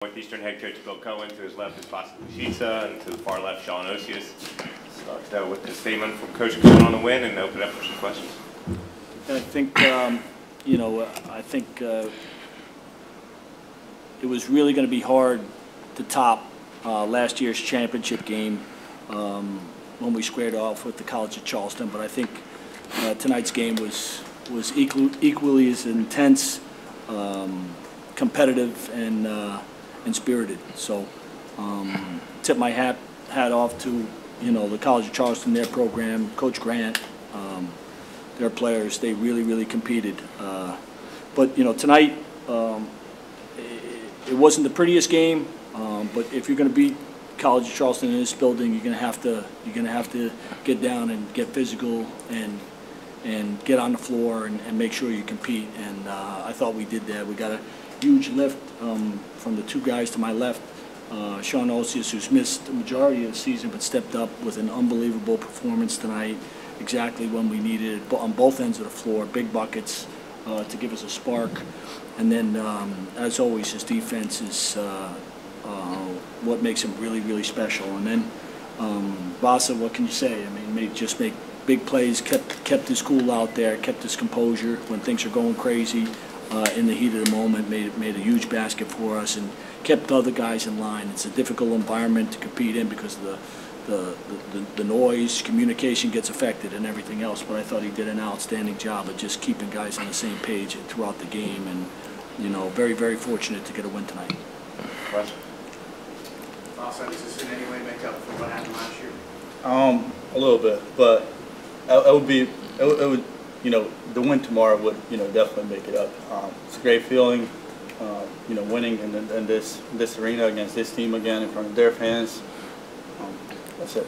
Northeastern head coach Bill Cohen, to his left is Basa Lushitsa, and to the far left, Sean Osius. Start with the statement from Coach Cohen on the win and open it up for some questions. I think, it was really going to be hard to top last year's championship game when we squared off with the College of Charleston. But I think tonight's game was equally as intense, competitive, and spirited. So tip my hat off to the College of Charleston, their program, Coach Grant, their players. They really competed. But tonight it wasn't the prettiest game. But if you're going to beat College of Charleston in this building, you're going to have to get down and get physical and get on the floor and make sure you compete. And I thought we did that. We got a huge lift from the two guys to my left, Sean Osius, who's missed the majority of the season but stepped up with an unbelievable performance tonight, exactly when we needed it on both ends of the floor, big buckets to give us a spark. And then, as always, his defense is what makes him really special. And then Basa, what can you say? I mean, just make big plays, kept his cool out there, kept his composure when things are going crazy. In the heat of the moment, made a huge basket for us and kept the other guys in line. It's a difficult environment to compete in because of the noise, communication gets affected and everything else. But I thought he did an outstanding job of just keeping guys on the same page throughout the game, and very fortunate to get a win tonight. Question? Also, does this in any way make up for what happened last year? A little bit, but it would the win tomorrow would definitely make it up. It's a great feeling, winning in this arena against this team again in front of their fans. That's it.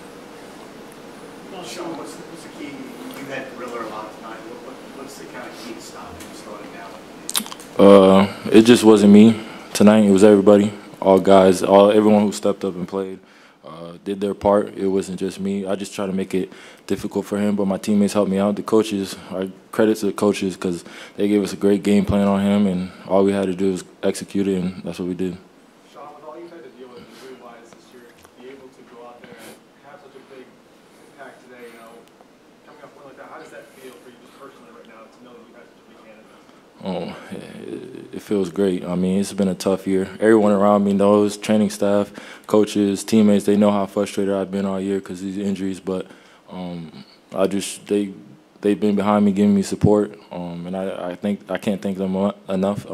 Well, Sean, what's the key? You had Riller a lot tonight. What's the kind of key to stopping you, slowing down? It just wasn't me tonight. It was everybody, all guys, everyone who stepped up and played. Did their part. It wasn't just me. I just tried to make it difficult for him, but my teammates helped me out. The coaches, credit to the coaches because they gave us a great game plan on him, and all we had to do was execute it, and that's what we did. Sean, with all you've had to deal with injury-wise this year, to be able to go out there and have such a big impact today, coming off one like that, how does that feel for you just personally right now to know that you had such a big hand in this? It feels great. I mean, it's been a tough year. Everyone around me knows, training staff, coaches, teammates, they know how frustrated I've been all year because of these injuries, but they've been behind me, giving me support, and I can't thank them enough.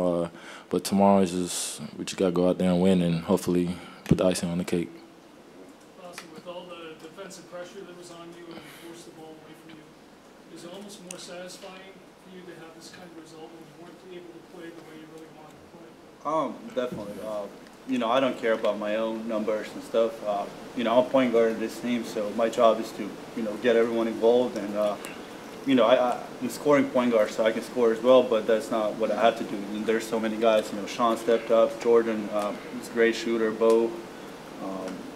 But tomorrow is we just got to go out there and win and hopefully put the icing on the cake. Also, with all the defensive pressure that was on you and forced the ball away from you, is it almost more satisfying for you to have this kind of result when you weren't able to play the way you really wanted to play? Definitely. I don't care about my own numbers and stuff. I'm a point guard in this team, so my job is to, get everyone involved. And, I'm scoring point guard, so I can score as well, but that's not what I have to do. And there's so many guys. Sean stepped up, Jordan, he's a great shooter, Bo,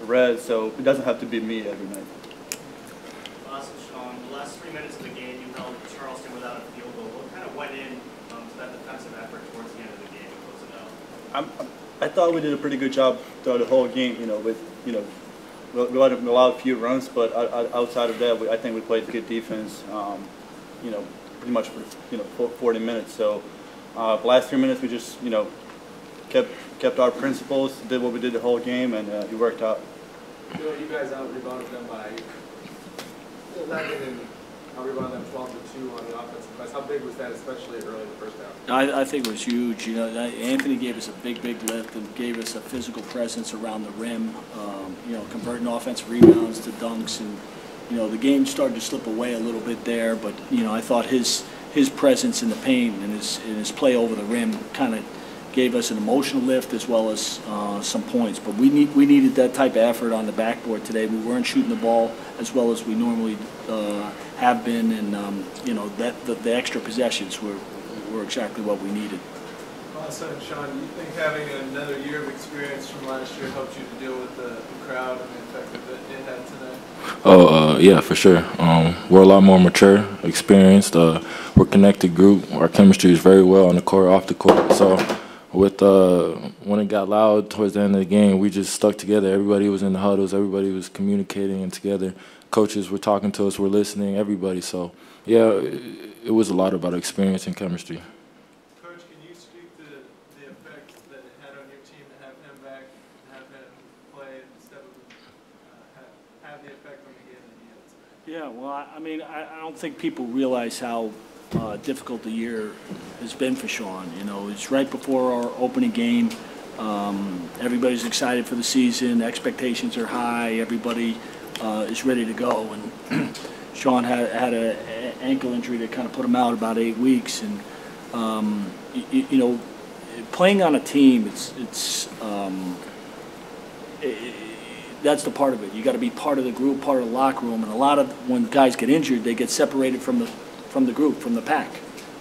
Red, so it doesn't have to be me every night. Awesome, Sean. The last 3 minutes of the game, you held Charleston without a field goal. What kind of went in to that defensive effort towards the end of the game to close it out? I thought we did a pretty good job throughout the whole game. We allowed a few runs, but outside of that, I think we played good defense. Pretty much for 40 minutes. So the last 3 minutes, we just kept our principles, did what we did the whole game, and it worked out. You guys out-rebounded them by 11 and out-rebounded them 12-2 on the offensive glass. How big was that, especially early in the first half? I think it was huge. Anthony gave us a big lift and gave us a physical presence around the rim, converting offensive rebounds to dunks, and the game started to slip away a little bit there. But I thought his presence in the paint and his play over the rim kind of gave us an emotional lift as well as some points. But we needed that type of effort on the backboard today. We weren't shooting the ball as well as we normally have been, and the extra possessions were exactly what we needed. Also, Sean, do you think having another year of experience from last year helped you to deal with the crowd and the effect that it had tonight? Yeah, for sure. We're a lot more mature, experienced. We're a connected group. Our chemistry is very well on the court, off the court. So when it got loud towards the end of the game, we just stuck together. Everybody was in the huddles. Everybody was communicating and together. Coaches were talking to us. We're listening. Everybody. So, yeah, it was a lot about experience and chemistry. Coach, can you speak to the effect that it had on your team to have him back, have him play instead of have the effect on the game that he had today? Yeah, well, I mean, I don't think people realize how difficult the year has been for Sean. You know, it's right before our opening game. Everybody's excited for the season. Expectations are high. Everybody is ready to go. And Sean had an ankle injury that kind of put him out about 8 weeks. And you know, playing on a team, that's the part of it. You got to be part of the group, part of the locker room. And a lot of when guys get injured, they get separated from the group, from the pack,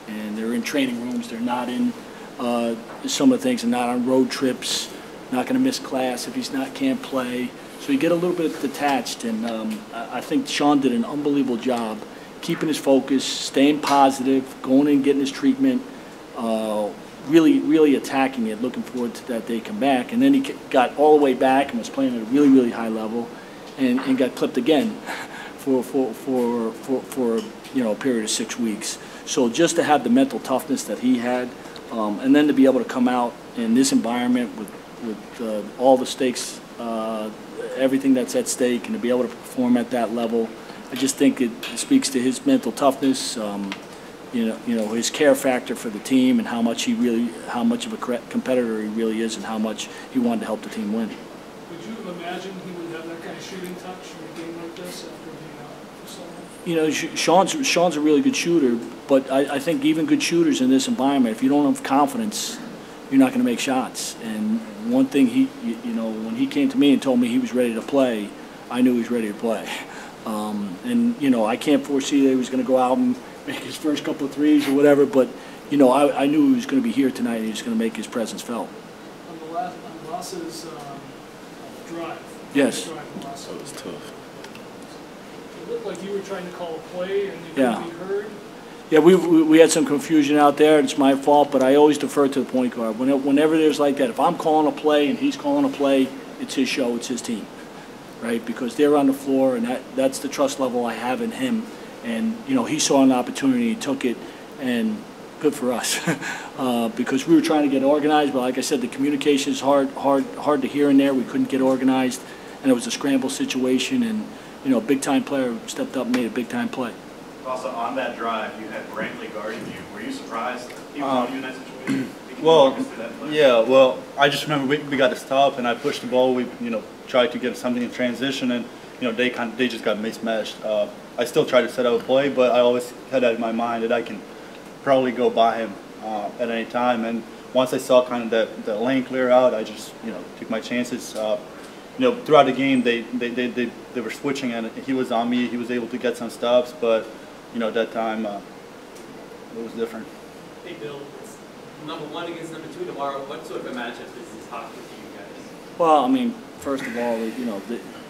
and they're in training rooms. They're not in some of the things. They're not on road trips. Not going to miss class if he's can't play. So you get a little bit detached. And I think Sean did an unbelievable job keeping his focus, staying positive, going in and getting his treatment. Really attacking it, looking forward to that day come back. And then he got all the way back and was playing at a really high level, and got clipped again for you know, a period of 6 weeks. So just to have the mental toughness that he had, and then to be able to come out in this environment with all the stakes, everything that's at stake, and to be able to perform at that level, I just think it speaks to his mental toughness. You know, his care factor for the team, and how much of a competitor he really is, and how much he wanted to help the team win. Would you have imagined he would have that kind of shooting touch in a game like this after being out for so long? You know, Sean's a really good shooter, but I think even good shooters in this environment, if you don't have confidence, you're not going to make shots. And one thing you know, when he came to me and told me he was ready to play, I knew he was ready to play. And you know, I can't foresee that he was going to go out and make his first couple of threes or whatever, but you know, I knew he was going to be here tonight and he was going to make his presence felt. On Lass's drive. Yes. Drive on Lass. That was tough. It looked like you were trying to call a play and you Yeah. couldn't be heard. Yeah, we had some confusion out there. It's my fault, but I always defer to the point guard. Whenever there's like that, if I'm calling a play and he's calling a play, it's his show, it's his team, right? Because they're on the floor, and that's the trust level I have in him. And you know, he saw an opportunity, he took it, and good for us, because we were trying to get organized. But like I said, the communication is hard to hear in there. We couldn't get organized, and it was a scramble situation. And you know, a big time player stepped up and made a big time play. Also, on that drive, you had Brantley guarding you. Were you surprised he was on you in that situation? Well, yeah. Well, I just remember we got to stop, and I pushed the ball. We tried to get something in transition, and they just got mismatched. I still tried to set up a play, but I always had that in my mind that I can probably go by him at any time. And once I saw kind of that lane clear out, I just took my chances. Throughout the game, they were switching, and he was on me. He was able to get some stops, but at that time it was different. Hey Bill, it's number 1 against number 2 tomorrow. What sort of a matchup is this hockey for you guys? Well, I mean, first of all,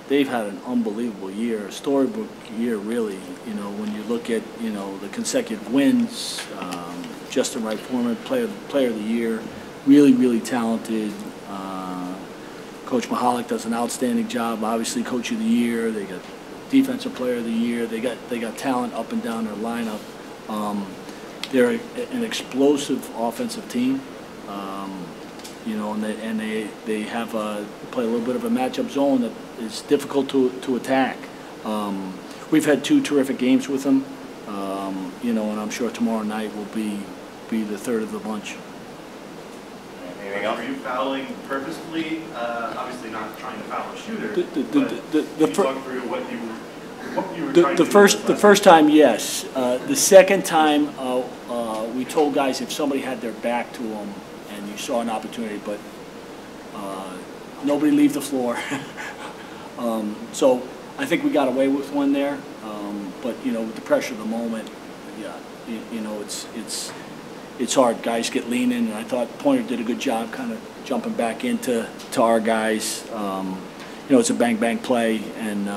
they've had an unbelievable year, a storybook year, really. When you look at the consecutive wins, Justin Wright Foreman, player of the year, really talented. Coach Mahalik does an outstanding job. Obviously, Coach of the Year. They got Defensive Player of the Year. They got talent up and down their lineup. They're an explosive offensive team. And they have play a little bit of a matchup zone that is difficult to attack. We've had 2 terrific games with them, and I'm sure tomorrow night will be the third of the bunch. Anything else? Are you fouling purposefully? Obviously not trying to foul a shooter. The can you talk through what you were trying to do? The first time, yes. The second time, we told guys if somebody had their back to them and you saw an opportunity, but nobody leave the floor. So I think we got away with one there. But with the pressure of the moment, yeah, it's hard. Guys get leaning, and I thought Pointer did a good job kind of jumping back into our guys. It's a bang play, and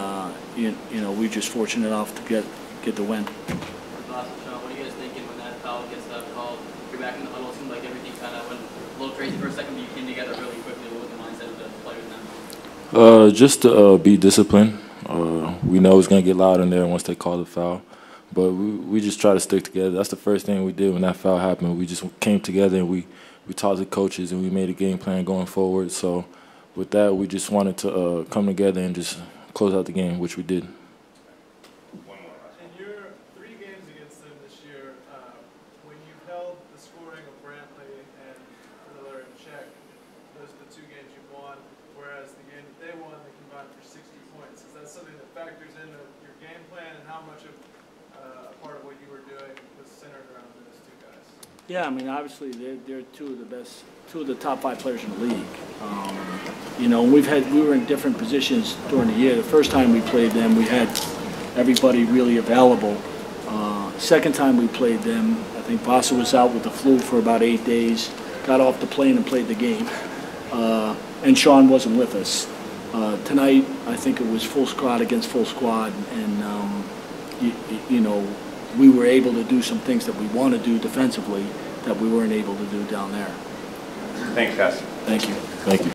we're just fortunate enough to get the win. Awesome, Sean. What are you guys thinking when that foul gets called? You're back in the huddle. It seemed like everything kind of went little crazy for a second, but you came together really quickly. What was the mindset of the players then? Just to be disciplined. We know it's going to get loud in there once they call the foul. But we just try to stick together. That's the first thing we did when that foul happened. We just came together and we talked to coaches and we made a game plan going forward. So with that, we just wanted to come together and just close out the game, which we did. In your 3 games against them this year, when you held the scoring of Brantley and Miller in check, those are the 2 games you won, whereas the game that they won, they combined for 60 points. Is that something that factors into your game plan, and how much of a part of what you were doing was centered around those 2 guys? Yeah, I mean, obviously they're 2 of the best, 2 of the top 5 players in the league. You know, we were in different positions during the year. The first time we played them, we had everybody really available. Second time we played them, I think Vasa was out with the flu for about 8 days, got off the plane and played the game. And Sean wasn't with us. Tonight, I think it was full squad against full squad, and you know, we were able to do some things that we want to do defensively that we weren't able to do down there. Thanks, guys. Thank you. Thank you.